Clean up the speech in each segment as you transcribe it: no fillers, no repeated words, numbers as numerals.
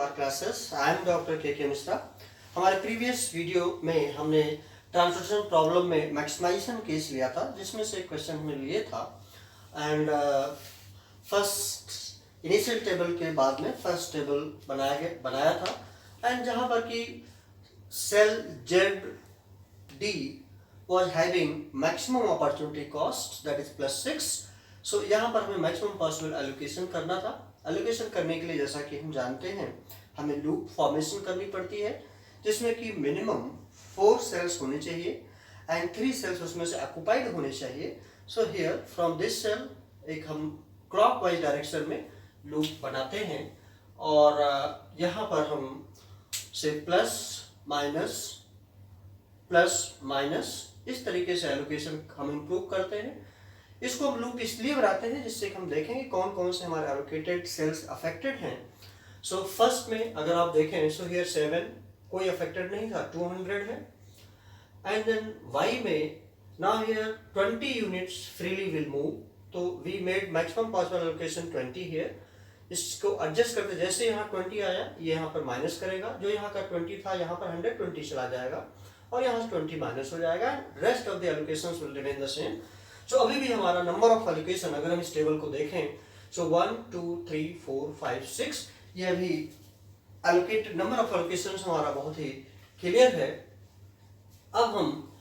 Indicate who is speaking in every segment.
Speaker 1: Our classes. I am doctor K Mishra. हमारे previous video में हमने ट्रांसलेशन प्रॉब्लम में मैक्सिमाइजेशन केस लिया था, जिसमें से एक क्वेश्चन हमें लिए था एंड फर्स्ट इनिशियल टेबल के बाद में फर्स्ट टेबल बनाया था एंड जहाँ पर कि cell Z D was having maximum opportunity cost, that is +6. So यहाँ पर हमें maximum possible allocation करना था। allocation करने के लिए जैसा कि हम जानते हैं हमें लूप फॉर्मेशन करनी पड़ती है, जिसमें कि मिनिमम 4 सेल्स होने चाहिए एंड 3 सेल्स उसमें से ऑक्युपाइड होने चाहिए। So here from this cell एक हम क्लॉकवाइज डायरेक्शन में लूप बनाते हैं और यहाँ पर हम से प्लस माइनस इस तरीके से एलोकेशन हम इम्प्रूव करते हैं। इसको हम लूप इसलिए बनाते हैं जिससे हम देखेंगे कौन कौन से हमारे एलोकेटेड सेल्स अफेक्टेड हैं। सो फर्स्ट में अगर आप देखें, सो हियर 7 कोई अफेक्टेड नहीं था, 200 है। एंड देन y में now here 20 units freely will move, तो we made maximum possible allocation 20 here. इसको एडजस्ट करते जैसे यहाँ 20 आया ये यहाँ पर माइनस करेगा, जो यहाँ का 20 था यहाँ पर 120 चला जाएगा और यहाँ से 20 माइनस हो जाएगा। Rest of the allocations will remain the same. So अभी भी हमारा नंबर ऑफ एलोकेशन अगर हम इस टेबल को देखें, सो 1 2 3 4 5 6 ये अभी एलोकेटेड नंबर ऑफ एलोकेशंस हमारा बहुत ही क्लियर है। अब हम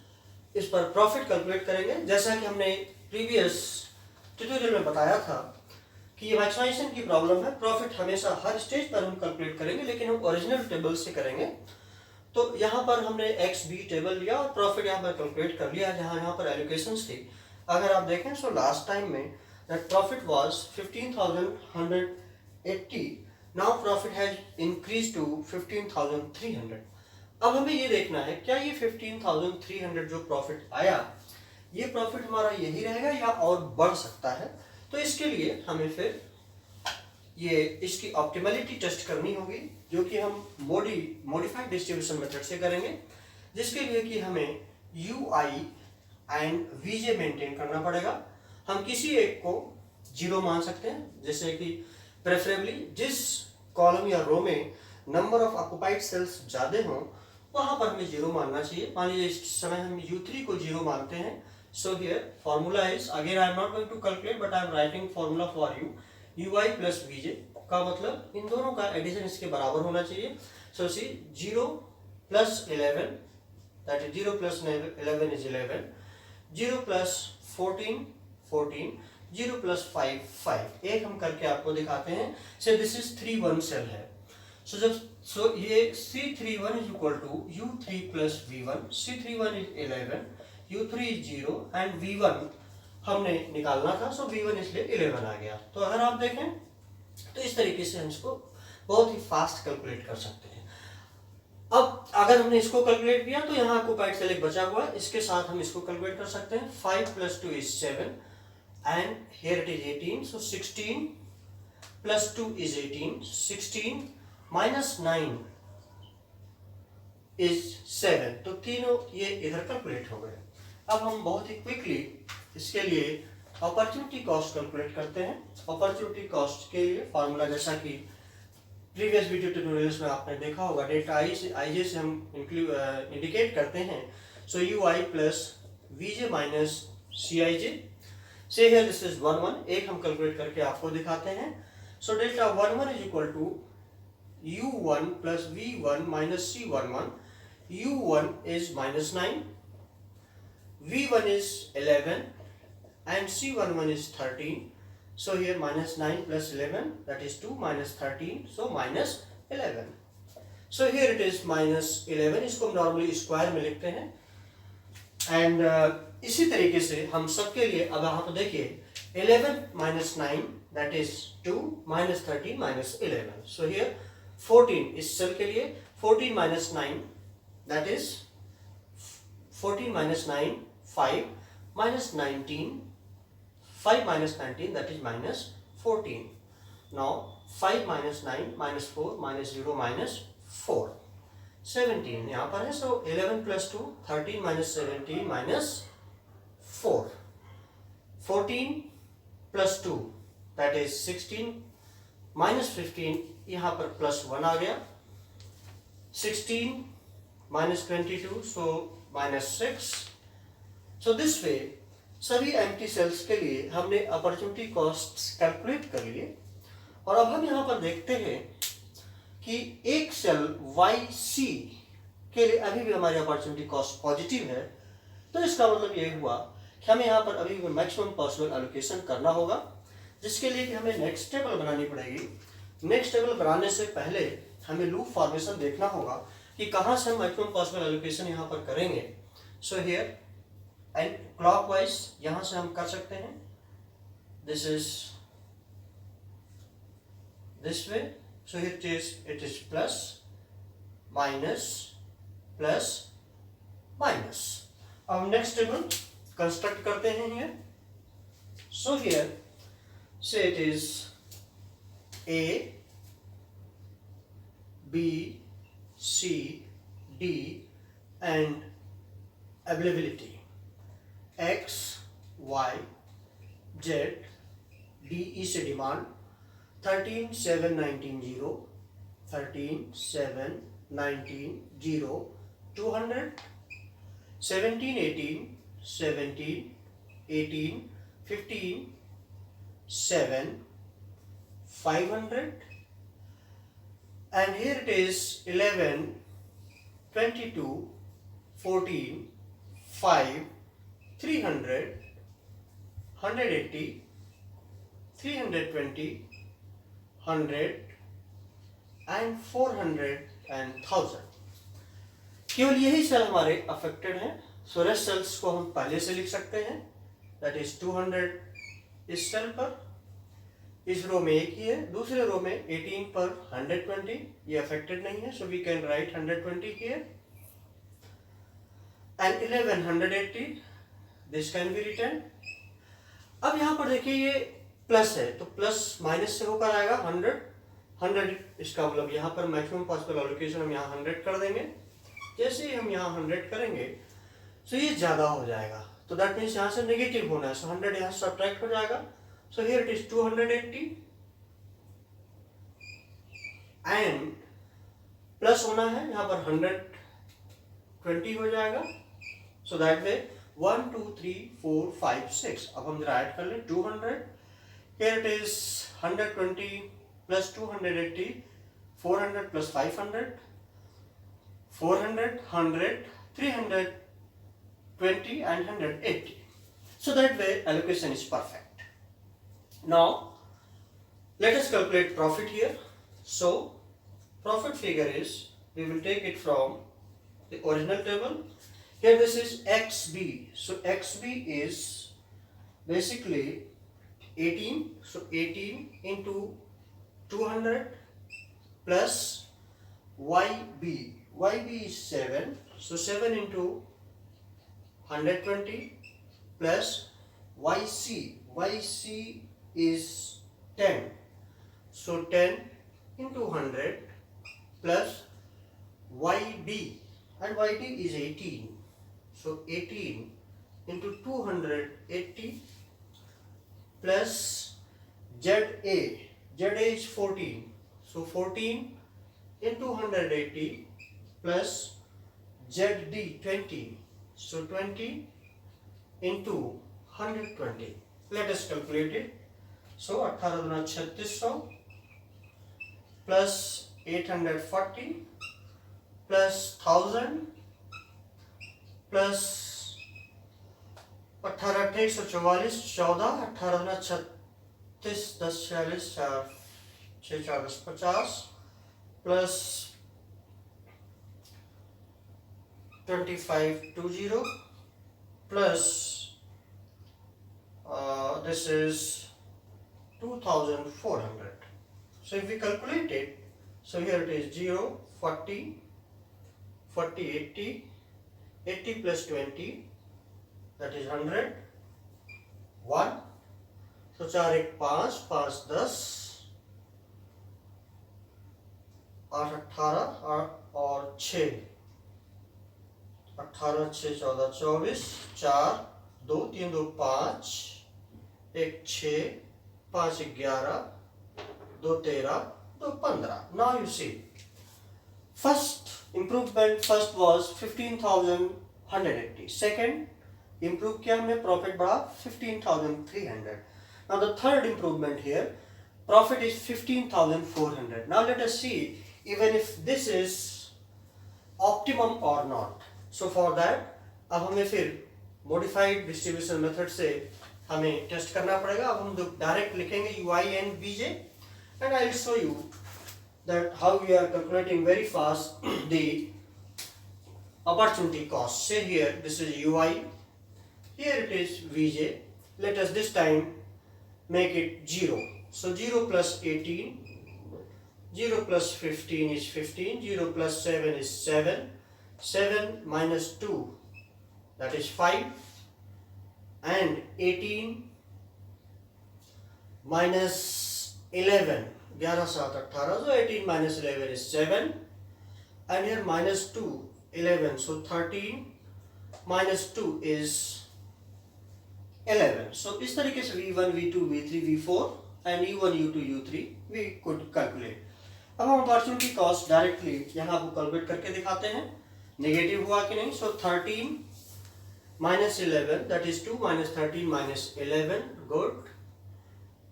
Speaker 1: इस पर प्रॉफिट कैलकुलेट करेंगे। जैसा कि हमने प्रीवियस ट्यूटोरियल में बताया था कि ये मैक्सिमाइजेशन की प्रॉब्लम है, प्रॉफिट हमेशा हर स्टेज पर हम कैलकुलेट करेंगे, लेकिन हम ओरिजिनल टेबल से करेंगे। तो यहाँ पर हमने एक्स बी टेबल लिया और प्रॉफिट यहाँ पर कैलकुलेट कर लिया जहाँ यहाँ पर एलोकेशंस थी। अगर आप देखें सो लास्ट टाइम में that profit was 15,180, now profit has increase to 15,300। अब हमें ये देखना है क्या ये 15,300 जो प्रॉफिट आया ये प्रॉफिट हमारा यही रहेगा या और बढ़ सकता है। तो इसके लिए हमें फिर ये इसकी ऑप्टिमलिटी टेस्ट करनी होगी, जो कि हम मॉडिफाइड डिस्ट्रीब्यूशन मेथड से करेंगे, जिसके लिए कि हमें UI एंड VJ मेंटेन करना पड़ेगा। हम किसी एक को 0 मान सकते हैं, जैसे कि प्रेफरेबली जिस कॉलम या रो में नंबर ऑफ ऑक्युपाइड सेल्स ज़्यादा हों वहाँ पर हमें 0 मानना चाहिए। मान लीजिए इस समय हम U3 को 0 मानते हैं। So here formula is, again I am not going to calculate but I am writing formula for you. UI plus VJ का मतलब इन दोनों का एडिशन इसके बराबर होना चाहिए। सो सी 0 plus 11 that is 0 plus 11 is 11, 0 plus 14 14, 0 plus 5 5। एक हम करके आपको दिखाते हैं। से दिस इज 3 1 सेल है। सो ये C31 is equal to U3 plus V1। C31 is 11, U3 is 0 and V1 हमने निकालना था, सो V1 इसलिए 11 आ गया। तो अगर आप देखें तो इस तरीके से हम इसको बहुत ही फास्ट कैलकुलेट कर सकते हैं। अब अगर हमने इसको कैलकुलेट किया तो यहाँ ऑक्युपाइड सेल एक बचा हुआ है, इसके साथ हम इसको कैलकुलेट कर सकते हैं। 5 plus 2 is 7 and here it is 18, so 16 plus 2 is 18, 16 minus 9 is 7। तो तीनों ये इधर कैलकुलेट हो गए। अब हम बहुत ही क्विकली इसके लिए अपॉर्चुनिटी कॉस्ट कैलकुलेट करते हैं। अपॉर्चुनिटी कॉस्ट के लिए फार्मूला जैसा कि प्रीवियस वीडियो ट्यूटोरियल्स में आपने देखा होगा, डेटा IJ से हम इंडिकेट करते हैं। So UI plus VJ minus CIJ। So here this is 1 1। एक हम कैलकुलेट करके आपको दिखाते हैं। So delta 1 1 is equal to U1 plus V1 minus C11। U1 is minus 9, V1 is 11 and C11 is 13. So here minus 9 plus 11 that is 2 minus 13, so minus 11. So here it is minus 11, इसको हम normally square में लिखते हैं। And इसी तरीके से हम सबके लिए अब यहाँ पर देखिए 11 minus 9 that is 2 minus 13 minus 11. So here 14 इस सेल के लिए 14 minus 9 that is 14 minus 9 5 minus 19, 5 minus 19 that is minus 14. Now 5 minus 9 minus 4 minus 0 minus 4, 17 यहाँ पर है। So 11 plus 2 13 minus 17 minus 4, 14 plus 2 that is 16 -15 यहाँ पर +1 आ गया, 16 -22 सो -6। सो दिस वे सभी एम्प्टी सेल्स के लिए हमने अपॉर्चुनिटी कॉस्ट कैलकुलेट कर लिए। और अब हम यहाँ पर देखते हैं कि एक सेल YC के लिए अभी भी हमारी अपॉर्चुनिटी कॉस्ट पॉजिटिव है। तो इसका मतलब ये हुआ कि हमें यहाँ पर अभी मैक्सिमम पॉसिबल एलोकेशन करना होगा, जिसके लिए कि हमें नेक्स्ट टेबल बनानी पड़ेगी। नेक्स्ट टेबल बनाने से पहले हमें लूप फॉर्मेशन देखना होगा कि कहाँ से हम मैक्सिमम पॉसिबल एलोकेशन यहाँ पर करेंगे। सो हियर एंड क्लॉकवाइज यहाँ से हम कर सकते हैं। This is this way, so it is plus minus plus minus. अब नेक्स्ट टेबल कंस्ट्रक्ट करते हैं हियर। सो हियर से it is A, B, C, D and availability X, Y, Z, D is a demand 13 7 19 0, 13 7 19 0, 200, 17 18 17 18 15 7 500, and here it is 11 22 14 5 300 180 320 100 and 400 and 1000। केवल यही cell हमारे affected हैं। So rest sales को हम पहले से लिख सकते हैं, दैट इज 200 इस सेल पर, इस रो में एक ही है, दूसरे रो में 18 पर 120, ये अफेक्टेड नहीं है, so we can write 120 here and 11 180, this can be written. अब यहाँ पर देखिए ये प्लस है, तो प्लस माइनस से होकर आएगा 100 100, इसका मतलब यहाँ पर मैक्सिमम पॉसिबल एलोकेशन हम यहाँ 100 कर देंगे। जैसे ही हम यहाँ 100 करेंगे सो ये ज्यादा हो जाएगा, तो दैट मीन्स यहाँ से नेगेटिव होना है, सो 100 यहाँ सब्ट्रैक्ट हो जाएगा। So here it is 280 and plus होना है यहाँ पर 120 हो जाएगा। So that way 1 2 3 4 5 6। अब हम जरा ऐड कर लें 200, here it is 120 plus 280, 400 plus 500, 400 100 320 and 180। So that way allocation is perfect। Now let us calculate profit here. So profit figure is, we will take it from the original table. Here this is XB. So XB is basically 18. So 18 into 200 plus YB. YB is 7. So 7 into 120 plus YC. YC is 10, so 10 into 100 plus YD, and YD is 18, so 18 into 280 plus ZA. ZA is 14, so 14 into 180 plus ZD 20, so 20 into 120। Let us calculate it. So 18 दूना 3600 plus 840 plus 1000 plus 18 144 14, 18 दूना 36 10 46 4 6 4 10 50 plus 2520 plus this is 2400। So if we calculate it, so here it is 0 40 40 80 80 plus 20, that is 100 1। so 4 1 5 5 10 8 18 और 6 18 6 14 24 4 2 3 2 5 1 6 5 11 2 13 2 15. Now you see, first improvement first was 15,180. Second improve किया हमने, profit बढ़ा 15,300. Now the third improvement here, profit is 15,400. Now let us see even if this is optimum or not. So for that अब हमें फिर modified distribution method से हमें test करना पड़ेगा. अब हम डायरेक्ट लिखेंगे ui and bj and I will show you that how we are calculating very fast the opportunity cost. Say here this is ui, here it is vj. Let us this time make it 0. So 0 plus 18, 0 plus 15 is 15, 0 plus 7 is 7, 7 minus 2 that is 5, and 18 minus 11, 11 7 18, so 18 minus 11 is 7, and here minus 2 11, so 13 minus 2 is 11. So इस तरीके से v1 v2 v3 v4 and u1 u2 u3 we could calculate. अब हम opportunity cost directly यहाँ को calculate करके दिखाते हैं नेगेटिव हुआ कि नहीं. सो 13 minus 11 that is 2 minus 13 minus 11, good.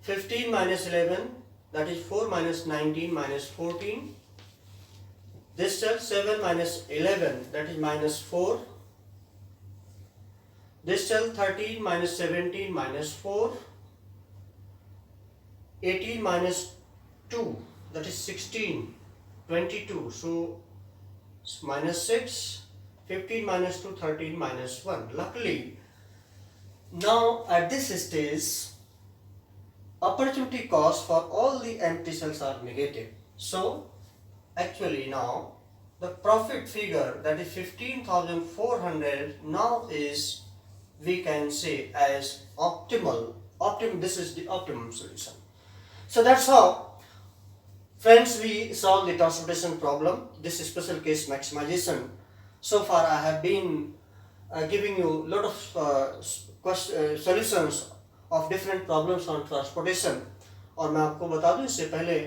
Speaker 1: 15 minus 11 that is 4 minus 19 minus 14. This cell 7 minus 11 that is minus 4. This cell 13 minus 17 minus 4. 18 minus 2 that is 16, 22, so minus 6. 15 minus 2, 13 minus 1. Luckily, now at this stage, opportunity cost for all the empty cells are negative. So, actually now, the profit figure that is 15,400 now is, we can say as optimal. This is the optimum solution. So that's how, friends, we solve the transportation problem. This is special case maximization. So far I have been giving you lot of solutions of different problems on transportation. और मैं आपको बता दूं, इससे पहले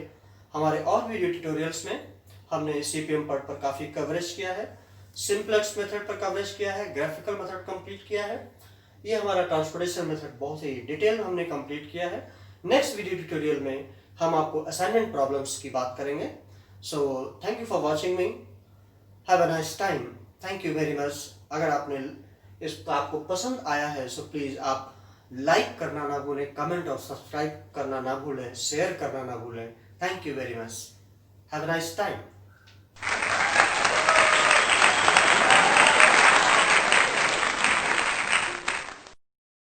Speaker 1: हमारे और video tutorials में हमने CPM पार्ट पर काफ़ी कवरेज किया है, सिंप्लेक्स मेथड पर कवरेज किया है, ग्राफिकल मेथड कंप्लीट किया है. ये हमारा ट्रांसपोर्टेशन मेथड बहुत ही डिटेल में हमने कंप्लीट किया है. नेक्स्ट वीडियो ट्यूटोरियल में हम आपको असाइनमेंट प्रॉब्लम्स की बात करेंगे. So thank you for watching me. Have a nice time. Thank you very much. अगर आपने इस आपको पसंद आया है सो प्लीज़ आप लाइक करना ना भूलें, कमेंट और सब्सक्राइब करना ना भूलें, शेयर करना ना भूलें. Thank you very much. Have a nice time.